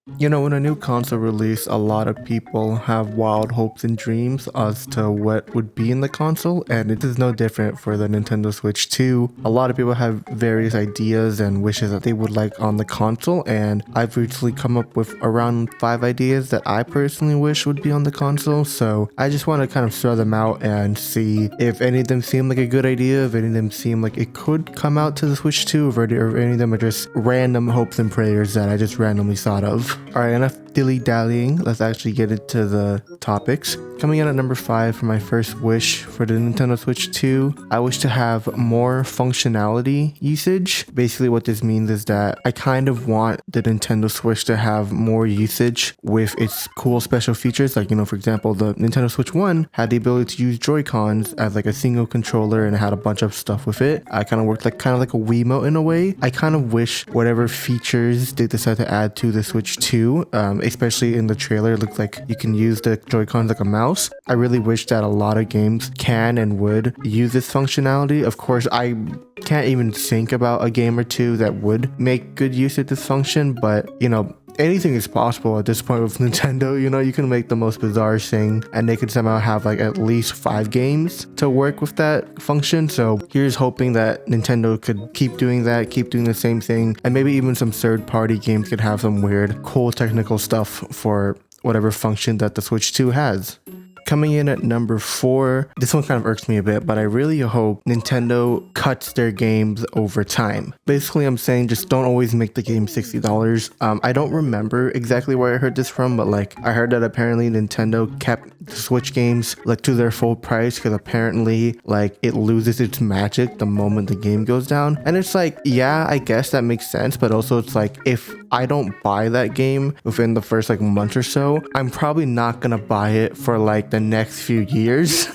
You know, when a new console release, a lot of people have wild hopes and dreams as to what would be in the console, and it is no different for the Nintendo Switch 2. A lot of people have various ideas and wishes that they would like on the console, and I've recently come up with around 5 ideas that I personally wish would be on the console, so I just want to kind of throw them out and see if any of them seem like a good idea, if any of them seem like it could come out to the Switch 2, or any of them are just random hopes and prayers that I just randomly thought of. Alright, enough dilly-dallying. Let's actually get into the topics. Coming in at number 5 for my first wish for the Nintendo Switch 2, I wish to have more functionality usage. Basically what this means is that I kind of want the Nintendo Switch to have more usage with its cool special features. Like, you know, for example, the Nintendo Switch 1 had the ability to use Joy-Cons as like a single controller and it had a bunch of stuff with it. I kind of worked like a Wiimote in a way. I kind of wish whatever features they decide to add to the Switch 2, especially in the trailer, it looks like you can use the Joy-Cons like a mouse. I really wish that a lot of games can and would use this functionality. Of course, I can't even think about a game or two that would make good use of this function, but you know, anything is possible at this point with Nintendo. You know, you can make the most bizarre thing and they could somehow have like at least 5 games to work with that function. So here's hoping that Nintendo could keep doing that, keep doing the same thing, and maybe even some third-party games could have some weird, cool technical stuff for whatever function that the Switch 2 has. Coming in at number 4, this one kind of irks me a bit, but I really hope Nintendo cuts their games over time. Basically, I'm saying just don't always make the game $60. I don't remember exactly where I heard this from, but like I heard that apparently Nintendo kept the Switch games like to their full price because apparently like it loses its magic the moment the game goes down. And it's like, yeah, I guess that makes sense, but also it's like if I don't buy that game within the first like month or so, I'm probably not gonna buy it for like the next few years.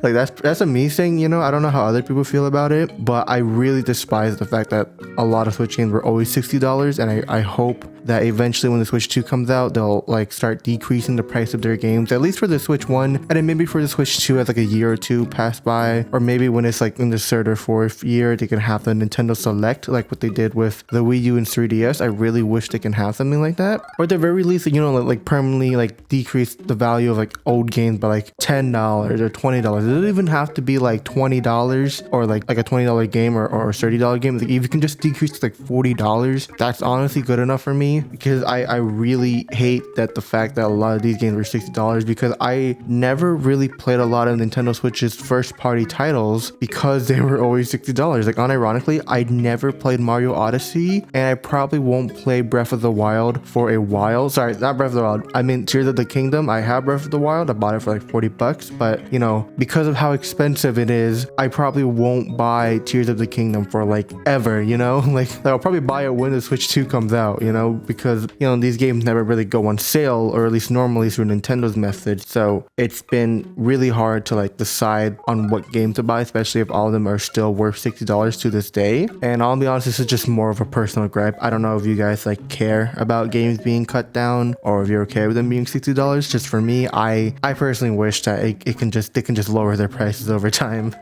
Like that's a me thing, you know. I don't know how other people feel about it, but I really despise the fact that a lot of Switch games were always $60, and I hope that eventually when the Switch 2 comes out, they'll like start decreasing the price of their games, at least for the Switch 1, and then maybe for the Switch 2 as like a year or two pass by, or maybe when it's like in the 3rd or 4th year, they can have the Nintendo Select, like what they did with the Wii U and 3DS. I really wish they can have something like that, or at the very least, you know, like permanently like decrease the value of like old games by like $10 or $20. It doesn't even have to be like $20 or like a $20 game or a $30 game. Like if you can just decrease to like $40, that's honestly good enough for me, because I really hate that the fact that a lot of these games were $60, because I never really played a lot of Nintendo Switch's first party titles because they were always $60. Like unironically, I never played Mario Odyssey, and I probably won't play Breath of the Wild for a while. Sorry, not Breath of the Wild, I mean Tears of the Kingdom. I have Breath of the Wild. I bought it for like $40, but you know, because of how expensive it is, I probably won't buy Tears of the Kingdom for like ever, you know. Like I'll probably buy it when the Switch 2 comes out, you know, because you know these games never really go on sale, or at least normally through Nintendo's method. So it's been really hard to like decide on what game to buy, especially if all of them are still worth $60 to this day. And I'll be honest, this is just more of a personal gripe. I don't know if you guys like care about games being cut down, or if you're okay with them being $60. Just for me, I personally wish that they can just lower their prices over time.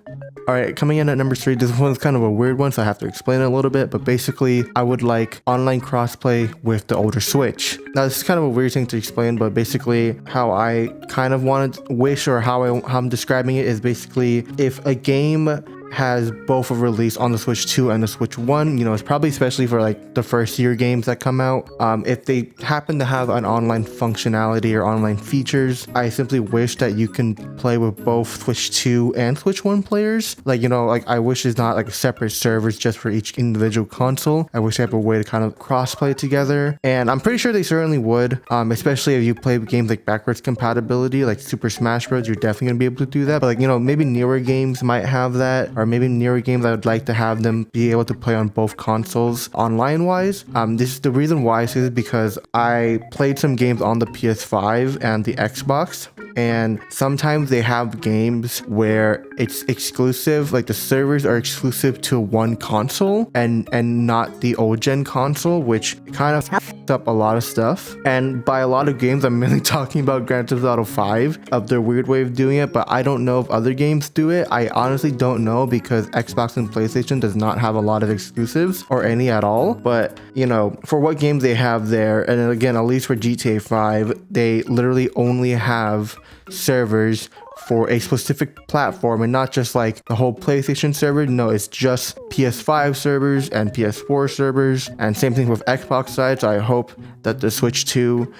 Alright, coming in at number 3, this one's kind of a weird one, so I have to explain it a little bit, but basically, I would like online crossplay with the older Switch. Now, this is kind of a weird thing to explain, but basically, how I kind of wish, or how I'm describing it is basically, if a game has both a release on the Switch 2 and the Switch 1, you know, it's probably especially for like the first year games that come out. If they happen to have an online functionality or online features, I simply wish that you can play with both Switch 2 and Switch 1 players. Like, you know, like I wish there's not like separate servers just for each individual console. I wish they have a way to kind of cross-play together, and I'm pretty sure they certainly would, especially if you play games like backwards compatibility, like Super Smash Bros. You're definitely gonna be able to do that. But like, you know, maybe newer games might have that, or maybe newer games I would like to have them be able to play on both consoles online wise. This is the reason why I say this, because I played some games on the PS5 and the Xbox, and sometimes they have games where it's exclusive, like the servers are exclusive to one console and not the old gen console, which kind of f***ed up a lot of stuff. And by a lot of games, I'm mainly talking about Grand Theft Auto 5 of their weird way of doing it, but I don't know if other games do it. I honestly don't know because Xbox and PlayStation does not have a lot of exclusives or any at all. But you know, for what games they have there, and again, at least for GTA 5, they literally only have servers for a specific platform and not just like the whole PlayStation server. No, it's just PS5 servers and PS4 servers, and same thing with Xbox side. So I hope that the Switch 2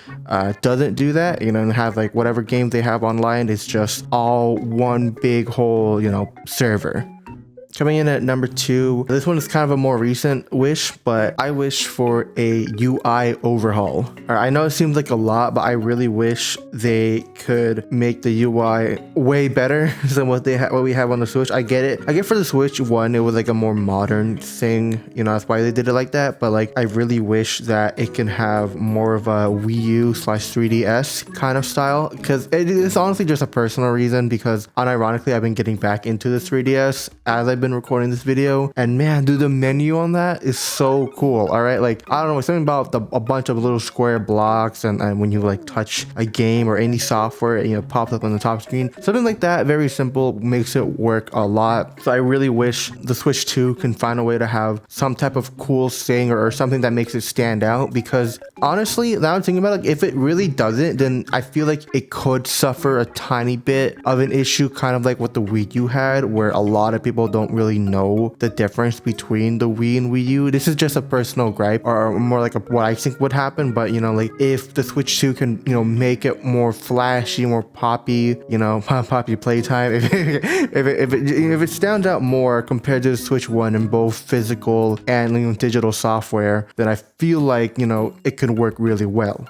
doesn't do that, you know, and have like whatever game they have online is just all one big whole, you know, server. Coming in at number 2, this one is kind of a more recent wish, but I wish for a UI overhaul. I know it seems like a lot, but I really wish they could make the UI way better than what we have on the Switch. I get it. I get for the Switch 1, it was like a more modern thing, you know, that's why they did it like that. But like, I really wish that it can have more of a Wii U / 3DS kind of style, because it's honestly just a personal reason, because unironically, I've been getting back into the 3DS as I've been recording this video, and man, dude, the menu on that is so cool. All right, like, I don't know, something about a bunch of little square blocks, and when you like touch a game or any software, you know, it pops up on the top screen. Something like that, very simple, makes it work a lot. So I really wish the Switch 2 can find a way to have some type of cool thing or something that makes it stand out, because honestly, now I'm thinking about it, like, if it really doesn't, then I feel like it could suffer a tiny bit of an issue, kind of like what the Wii U had, where a lot of people don't really know the difference between the Wii and Wii U. This is just a personal gripe, or more like what I think would happen. But you know, like, if the Switch 2 can, you know, make it more flashy, more poppy, you know, poppy playtime, if it stands out more compared to the Switch 1 in both physical and, you know, digital software, then I feel like, you know, it could work really well.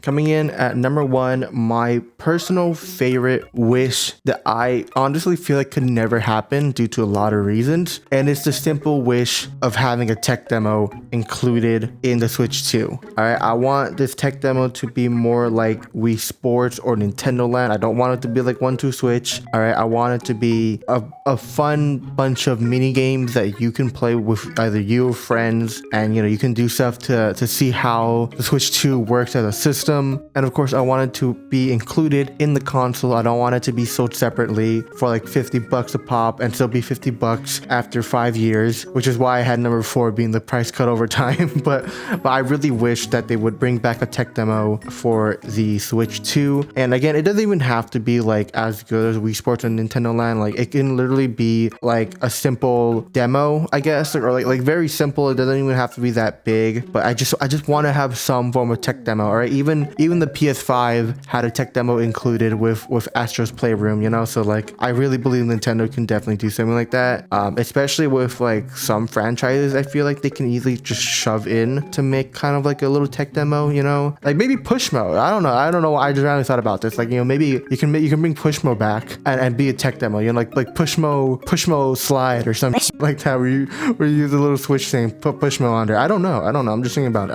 Coming in at number 1, my personal favorite wish that I honestly feel like could never happen due to a lot of reasons, and it's the simple wish of having a tech demo included in the Switch 2. All right, I want this tech demo to be more like Wii Sports or Nintendo Land. I don't want it to be like 1-2 Switch. All right, I want it to be a fun bunch of mini games that you can play with either you or friends, and you know, you can do stuff to see how the Switch 2 works as a system. And of course, I want it to be included in the console. I don't want it to be sold separately for like $50 a pop and still be $50 after 5 years, which is why I had number 4 being the price cut over time. but I really wish that they would bring back a tech demo for the Switch 2. And again, it doesn't even have to be like as good as Wii Sports and Nintendo Land. Like, it can literally be like a simple demo, I guess, or like very simple. It doesn't even have to be that big. But I just want to have some form of tech demo. All right, even the PS5 had a tech demo included with Astro's Playroom, you know. So like, I really believe Nintendo can definitely do something like that, especially with like some franchises. I feel like they can easily just shove in to make kind of like a little tech demo, you know, like maybe push mode. I don't know, I just randomly thought about this, like, you know, maybe you can bring push mode back and be a tech demo, you know, like push mode slide or something like that, where you use a little switch thing, put push mode on there. I don't know, I'm just thinking about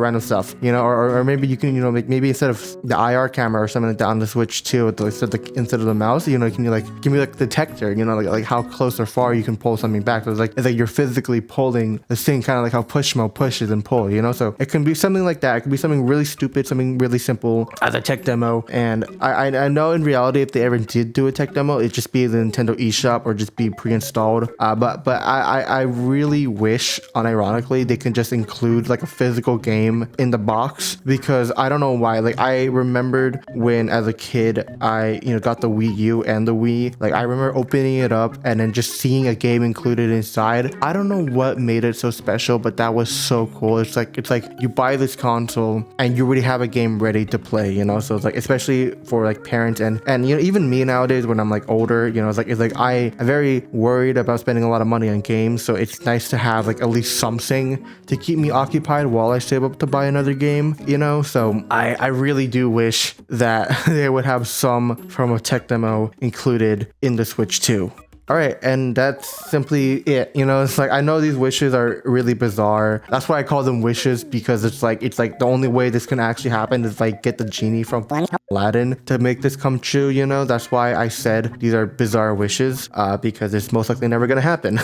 random stuff, you know. Or maybe you can, you know, maybe instead of the IR camera or something like that on the Switch 2, instead of the mouse, you know, can you like give me like detector, you know, like how close or far you can pull something back. So it's like you're physically pulling this thing, kind of like how push mode pushes and pull, you know. So it can be something like that. It can be something really stupid, something really simple as a tech demo. And I know in reality, if they ever did do a tech demo, it'd just be the Nintendo eShop or just be pre-installed. But I really wish, unironically, they can just include like a physical game in the box, because I don't know why. Like, I remembered when as a kid I, you know, got the Wii U and the Wii. Like, I remember opening it up and then just seeing a game included inside. I don't know what made it so special, but that was so cool. It's like you buy this console and you already have a game ready to play, you know. So it's like, especially for like parents and you know, even me nowadays when I'm like older, you know, it's like I'm very worried about spending a lot of money on games. So it's nice to have like at least something to keep me occupied while I save up to buy another game, you know. So I really do wish that they would have some form of tech demo included in the Switch 2. All right, and that's simply it. You know, it's like, I know these wishes are really bizarre. That's why I call them wishes, because it's like the only way this can actually happen is like get the genie from Aladdin to make this come true, you know. That's why I said these are bizarre wishes, because it's most likely never gonna happen.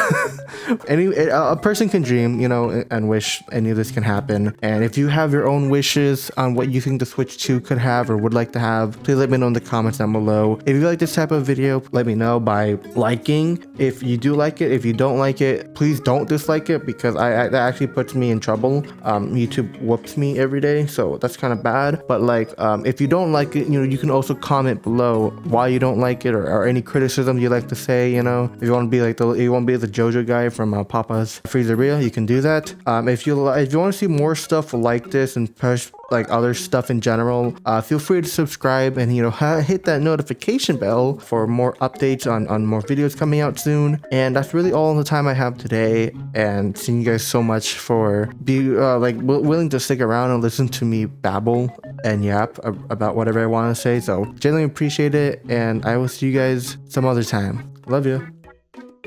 A person can dream, you know, and wish any of this can happen. And if you have your own wishes on what you think the Switch 2 could have or would like to have, please let me know in the comments down below. If you like this type of video, let me know by liking. If you do like it, if you don't like it, please don't dislike it, because that actually puts me in trouble. YouTube whoops me every day, so that's kind of bad. But like, if you don't like it, you know, you can also comment below why you don't like it, or any criticism you like to say, you know. If you want to be like the JoJo guy from Papa's Freezeria, you can do that. If you want to see more stuff like this and push like other stuff in general, feel free to subscribe and, you know, hit that notification bell for more updates on more videos coming out soon. And that's really all the time I have today, and thank you guys so much for willing to stick around and listen to me babble and yap about whatever I want to say. So genuinely appreciate it, and I will see you guys some other time. Love you.